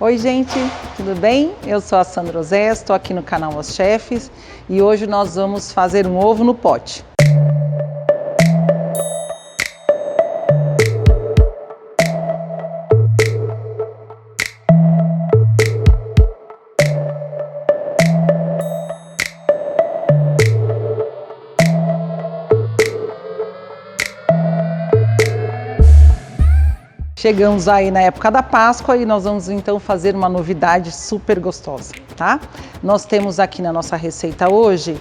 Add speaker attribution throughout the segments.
Speaker 1: Oi gente, tudo bem? Eu sou a Sandra Ozé, estou aqui no canal Os Chefes e hoje nós vamos fazer um ovo no pote. Chegamos aí na época da Páscoa e nós vamos então fazer uma novidade super gostosa, tá? Nós temos aqui na nossa receita hoje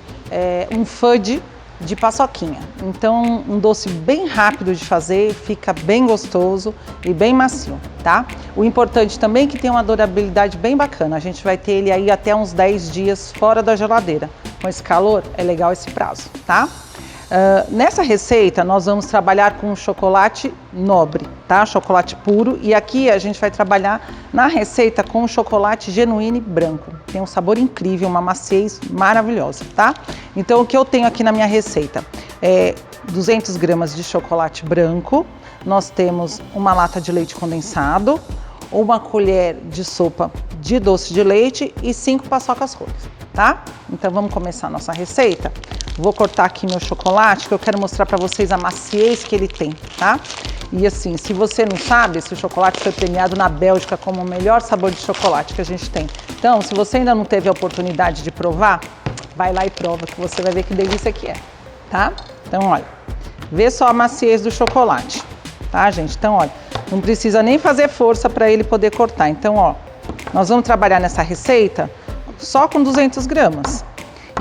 Speaker 1: um fudge de paçoquinha. Então, um doce bem rápido de fazer, fica bem gostoso e bem macio, tá? O importante também é que tem uma durabilidade bem bacana. A gente vai ter ele aí até uns 10 dias fora da geladeira. Com esse calor, é legal esse prazo, tá? Nessa receita nós vamos trabalhar com chocolate nobre, tá? Chocolate puro, e aqui a gente vai trabalhar na receita com chocolate genuíno branco. Tem um sabor incrível, uma maciez maravilhosa, tá? Então o que eu tenho aqui na minha receita é 200 gramas de chocolate branco, nós temos uma lata de leite condensado, uma colher de sopa de doce de leite e 5 paçocas rolas, tá? Então vamos começar a nossa receita. Vou cortar aqui meu chocolate, que eu quero mostrar para vocês a maciez que ele tem, tá? E assim, se você não sabe, esse chocolate foi premiado na Bélgica como o melhor sabor de chocolate que a gente tem. Então, se você ainda não teve a oportunidade de provar, vai lá e prova, que você vai ver que delícia que é, tá? Então, olha, vê só a maciez do chocolate, tá, gente? Então, olha, não precisa nem fazer força para ele poder cortar. Então, ó, nós vamos trabalhar nessa receita só com 200 gramas.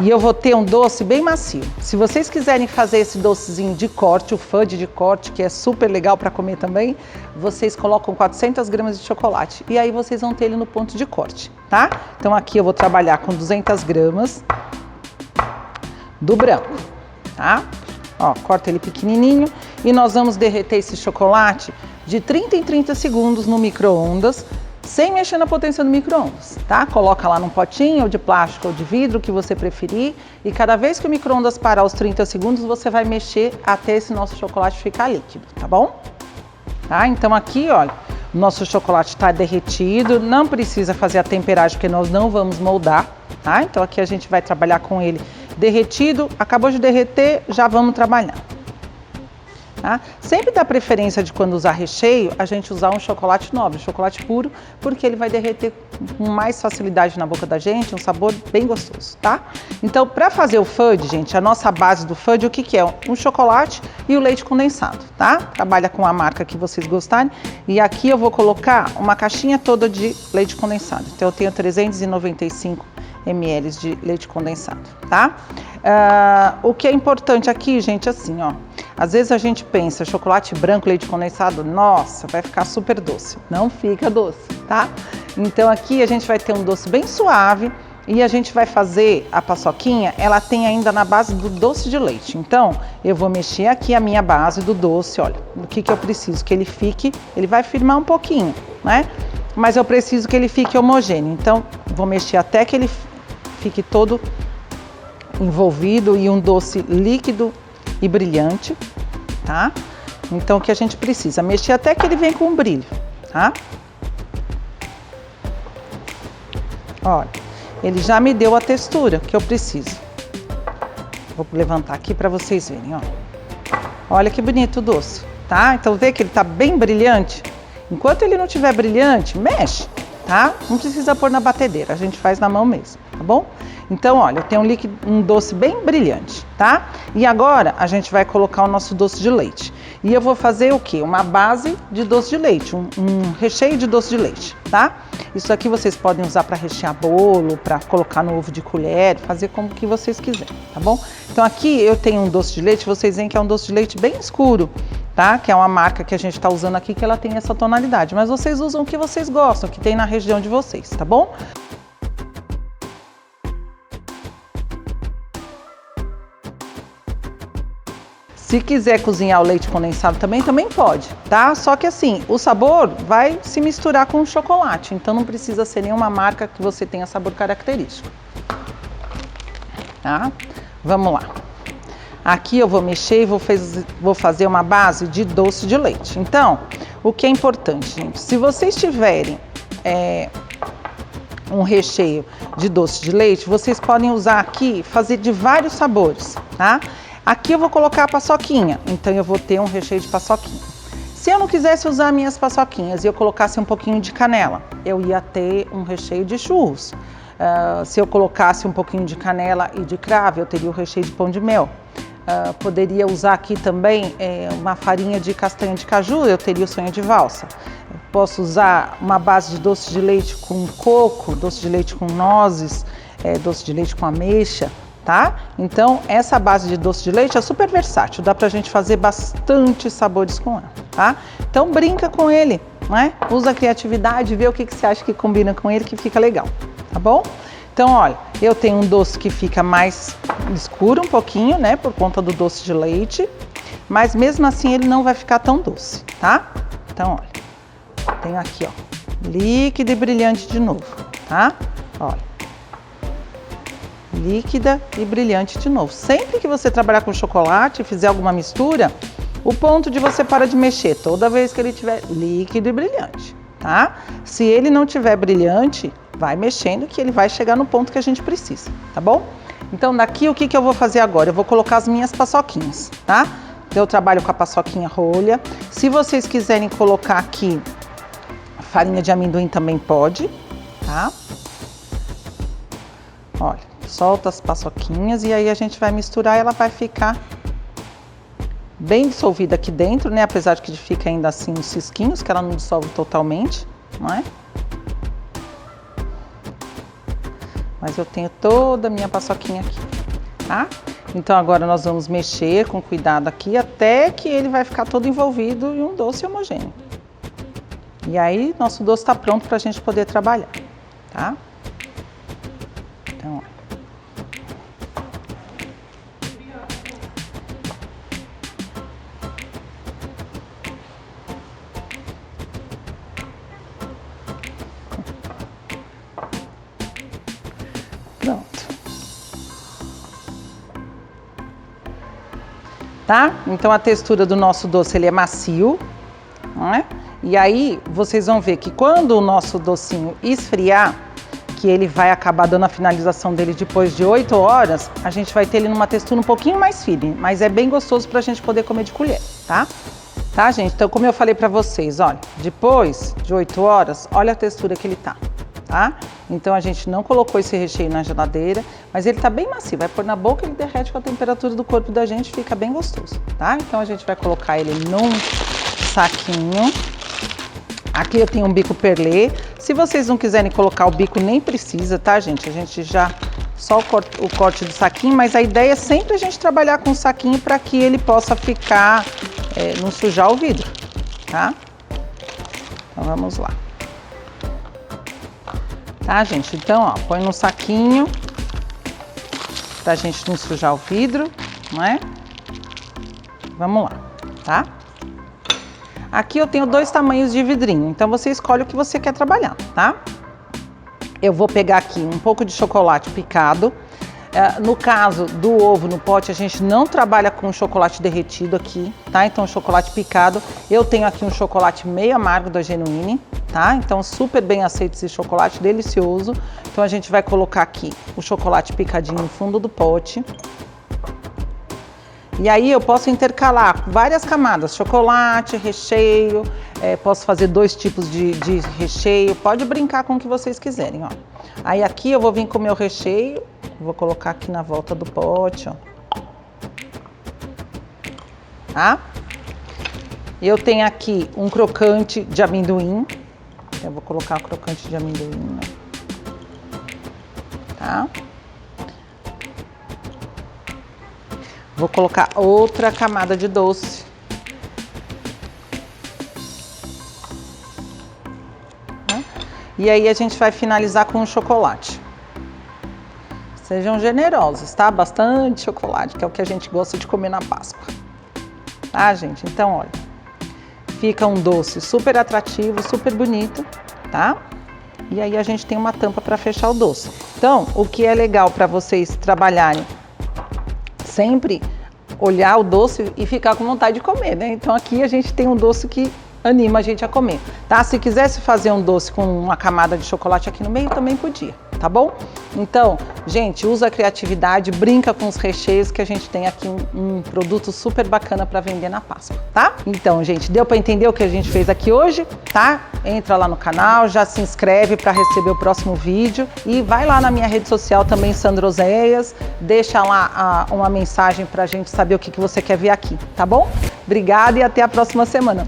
Speaker 1: E eu vou ter um doce bem macio. Se vocês quiserem fazer esse docezinho de corte, o fudge de corte, que é super legal para comer também, vocês colocam 400 gramas de chocolate. E aí vocês vão ter ele no ponto de corte, tá? Então aqui eu vou trabalhar com 200 gramas do branco, tá? Ó, corta ele pequenininho e nós vamos derreter esse chocolate de 30 em 30 segundos no micro-ondas, sem mexer na potência do micro-ondas, tá? Coloca lá num potinho, ou de plástico ou de vidro, o que você preferir. E cada vez que o micro-ondas parar os 30 segundos, você vai mexer até esse nosso chocolate ficar líquido, tá bom? Tá? Então aqui, olha, o nosso chocolate está derretido, não precisa fazer a temperagem, porque nós não vamos moldar, tá? Então aqui a gente vai trabalhar com ele derretido, acabou de derreter, já vamos trabalhar. Tá? Sempre dá preferência de quando usar recheio, a gente usar um chocolate nobre, chocolate puro, porque ele vai derreter com mais facilidade na boca da gente, um sabor bem gostoso, tá? Então, para fazer o fudge, gente, a nossa base do fudge, o que que é? Um chocolate e o leite condensado, tá? Trabalha com a marca que vocês gostarem. E aqui eu vou colocar uma caixinha toda de leite condensado. Então, eu tenho 395 ml de leite condensado, tá? O que é importante aqui, gente, assim, ó, às vezes a gente pensa, chocolate branco, leite condensado, nossa, vai ficar super doce. Não fica doce, tá? Então aqui a gente vai ter um doce bem suave e a gente vai fazer a paçoquinha, ela tem ainda na base do doce de leite. Então, eu vou mexer aqui a minha base do doce, olha, o que que eu preciso? Que ele fique, ele vai firmar um pouquinho, né? Mas eu preciso que ele fique homogêneo, então vou mexer até que ele fique todo envolvido e um doce líquido e brilhante, tá? Então o que a gente precisa? Mexer até que ele venha com um brilho, tá? Olha, ele já me deu a textura que eu preciso. Vou levantar aqui para vocês verem, ó. Olha que bonito o doce, tá? Então vê que ele tá bem brilhante. Enquanto ele não estiver brilhante, mexe, tá? Não precisa pôr na batedeira, a gente faz na mão mesmo, tá bom? Então, olha, eu tenho um doce bem brilhante, tá? E agora a gente vai colocar o nosso doce de leite. E eu vou fazer o quê? Uma base de doce de leite, um recheio de doce de leite, tá? Isso aqui vocês podem usar para rechear bolo, para colocar no ovo de colher, fazer como que vocês quiserem, tá bom? Então aqui eu tenho um doce de leite, vocês veem que é um doce de leite bem escuro, tá? Que é uma marca que a gente está usando aqui, que ela tem essa tonalidade. Mas vocês usam o que vocês gostam, que tem na região de vocês, tá bom? Se quiser cozinhar o leite condensado também pode, tá? Só que assim, o sabor vai se misturar com o chocolate, então não precisa ser nenhuma marca que você tenha sabor característico, tá? Vamos lá. Aqui eu vou mexer e vou fazer uma base de doce de leite. Então, o que é importante, gente? Se vocês tiverem um recheio de doce de leite, vocês podem usar aqui, fazer de vários sabores, tá? Aqui eu vou colocar a paçoquinha, então eu vou ter um recheio de paçoquinha. Se eu não quisesse usar minhas paçoquinhas e eu colocasse um pouquinho de canela, eu ia ter um recheio de churros. Se eu colocasse um pouquinho de canela e de cravo, eu teria o recheio de pão de mel. Poderia usar aqui também uma farinha de castanha de caju, eu teria o sonho de valsa. Posso usar uma base de doce de leite com coco, doce de leite com nozes, doce de leite com ameixa, tá? Então, essa base de doce de leite é super versátil, dá pra gente fazer bastante sabores com ela, tá? Então, brinca com ele, né? Usa a criatividade, vê o que você acha que combina com ele, que fica legal, tá bom? Então, olha, eu tenho um doce que fica mais escuro um pouquinho, né, por conta do doce de leite, mas mesmo assim ele não vai ficar tão doce, tá? Então, olha, tenho aqui, ó, líquido e brilhante de novo, tá? Olha, líquida e brilhante de novo. Sempre que você trabalhar com chocolate e fizer alguma mistura, o ponto de você parar de mexer toda vez que ele tiver líquido e brilhante, tá? Se ele não tiver brilhante, vai mexendo que ele vai chegar no ponto que a gente precisa, tá bom? Então daqui o que eu vou fazer agora? Eu vou colocar as minhas paçoquinhas, tá? Eu trabalho com a paçoquinha rolha. Se vocês quiserem colocar aqui farinha de amendoim também pode, tá? Olha, solta as paçoquinhas e aí a gente vai misturar e ela vai ficar bem dissolvida aqui dentro, né? Apesar de que fica ainda assim uns cisquinhos, que ela não dissolve totalmente, não é? Mas eu tenho toda a minha paçoquinha aqui, tá? Então agora nós vamos mexer com cuidado aqui até que ele vai ficar todo envolvido em um doce homogêneo. E aí nosso doce tá pronto pra gente poder trabalhar, tá? Então, ó. Pronto. Tá? Então a textura do nosso doce ele é macio, não é? E aí vocês vão ver que quando o nosso docinho esfriar, que ele vai acabar dando a finalização dele depois de 8 horas, a gente vai ter ele numa textura um pouquinho mais firme, mas é bem gostoso pra gente poder comer de colher, tá? Tá, gente? Então, como eu falei pra vocês, olha, depois de 8 horas, olha a textura que ele tá. Tá? Então a gente não colocou esse recheio na geladeira, mas ele tá bem macio, vai pôr na boca, ele derrete com a temperatura do corpo da gente, fica bem gostoso, tá? Então a gente vai colocar ele num saquinho. Aqui eu tenho um bico perlê. Se vocês não quiserem colocar o bico, nem precisa, tá, gente? A gente já só o corte do saquinho, mas a ideia é sempre a gente trabalhar com o saquinho para que ele possa ficar, não sujar o vidro, tá? Então vamos lá. Tá, gente? Então, ó, põe no saquinho pra gente não sujar o vidro, não é? Vamos lá, tá? Aqui eu tenho 2 tamanhos de vidrinho, então você escolhe o que você quer trabalhar, tá? Eu vou pegar aqui um pouco de chocolate picado. No caso do ovo no pote, a gente não trabalha com chocolate derretido aqui, tá? Então, chocolate picado. Eu tenho aqui um chocolate meio amargo da Genuine, tá? Então, super bem aceito esse chocolate, delicioso. Então, a gente vai colocar aqui o chocolate picadinho no fundo do pote. E aí, eu posso intercalar várias camadas, chocolate, recheio, posso fazer 2 tipos de recheio. Pode brincar com o que vocês quiserem, ó. Aí, aqui eu vou vir com o meu recheio. Vou colocar aqui na volta do pote, ó. Tá? Eu tenho aqui um crocante de amendoim. Eu vou colocar o crocante de amendoim, ó. Tá? Vou colocar outra camada de doce. Tá? E aí a gente vai finalizar com o chocolate. Sejam generosos, tá? Bastante chocolate, que é o que a gente gosta de comer na Páscoa. Tá, gente? Então, olha. Fica um doce super atrativo, super bonito, tá? E aí a gente tem uma tampa para fechar o doce. Então, o que é legal para vocês trabalharem, sempre olhar o doce e ficar com vontade de comer, né? Então, aqui a gente tem um doce que anima a gente a comer, tá? Se quisesse fazer um doce com uma camada de chocolate aqui no meio, também podia, tá bom? Então, gente, usa a criatividade, brinca com os recheios que a gente tem aqui um produto super bacana para vender na Páscoa, tá? Então, gente, deu para entender o que a gente fez aqui hoje, tá? Entra lá no canal, já se inscreve para receber o próximo vídeo e vai lá na minha rede social também, Sandra Oséias, deixa lá uma mensagem pra gente saber o que você quer ver aqui, tá bom? Obrigada e até a próxima semana.